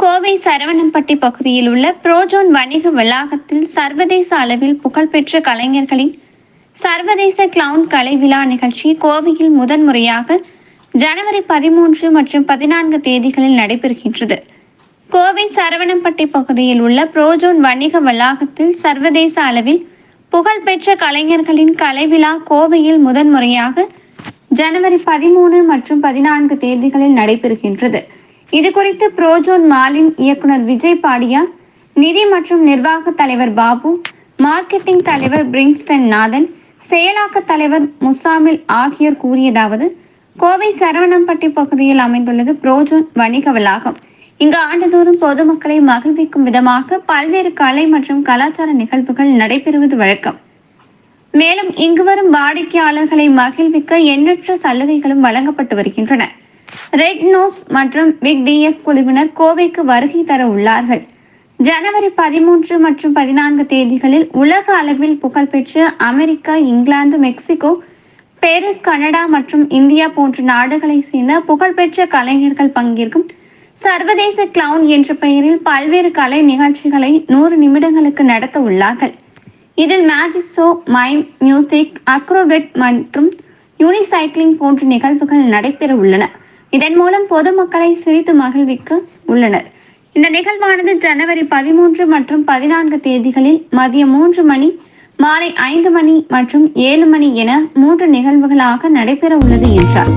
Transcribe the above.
கோவை சரவணம்பட்டி பகுதியில் உள்ள புரோஜோன் வணிக வளாகத்தில் சர்வதேச அளவில் புகழ்பெற்ற கலைஞர்களின் சர்வதேச கிளவுன் கலை விழா நிகழ்ச்சி கோவையில் முதன்முறையாக ஜனவரி 13 மற்றும் 14 தேதிகளில் நடைபெறுகின்றது. கோவை சரவணம்பட்டி பகுதியில் உள்ள புரோஜோன் வணிக வளாகத்தில் சர்வதேச அளவில் புகழ்பெற்ற கலைஞர்களின் கலை விழா கோவையில் முதன்முறையாக ஜனவரி 13 மற்றும் 14 தேதிகளில் நடைபெறுகின்றது. இதுகுறித்து புரோஜோன் மாலின் இயக்குனர் விஜய் பாடியா, நிதி மற்றும் நிர்வாக தலைவர் பாபு, மார்க்கெட்டிங் தலைவர் பிரிங்ஸ்டன் நாதன், செயலாக்க தலைவர் முசாமில் ஆகியோர் கூறியதாவது: கோவை சரவணம்பட்டி பகுதியில் அமைந்துள்ளது புரோஜோன் வணிக வளாகம். இங்கு ஆண்டுதோறும் பொதுமக்களை மகிழ்விக்கும் விதமாக பல்வேறு கலை மற்றும் கலாச்சார நிகழ்வுகள் நடைபெறுவது வழக்கம். மேலும் இங்கு வரும் வாடிக்கையாளர்களை மகிழ்விக்க எண்ணற்ற சலுகைகளும் வழங்கப்பட்டு வருகின்றன. ரெட் நோஸ் மற்றும் பிக் டிஎஸ் குழுவினர் கோவைக்கு வருகை தர உள்ளார்கள். ஜனவரி 13 மற்றும் 14 தேதிகளில் உலக அளவில் புகழ்பெற்ற அமெரிக்கா, இங்கிலாந்து, மெக்சிகோ, பெரு, கனடா மற்றும் இந்தியா போன்ற நாடுகளை சேர்ந்த புகழ்பெற்ற கலைஞர்கள் பங்கேற்கும் சர்வதேச கிளவுன் என்ற பெயரில் பல்வேறு கலை நிகழ்ச்சிகளை 100 நிமிடங்களுக்கு நடத்த உள்ளார்கள். இதில் magic show, mime, music, Acrobat மற்றும் யூனிசைக்கிளிங் போன்ற நிகழ்வுகள் நடைபெற உள்ளன. இதன் மூலம் பொதுமக்களை சிரித்து மகிழ்விக்க உள்ளனர். இந்த நிகழ்வானது ஜனவரி 13 மற்றும் 14 தேதிகளில் மதியம் 3 மணி, மாலை 5 மணி மற்றும் 7 மணி என 3 நிகழ்வுகளாக நடைபெற உள்ளது என்றார்.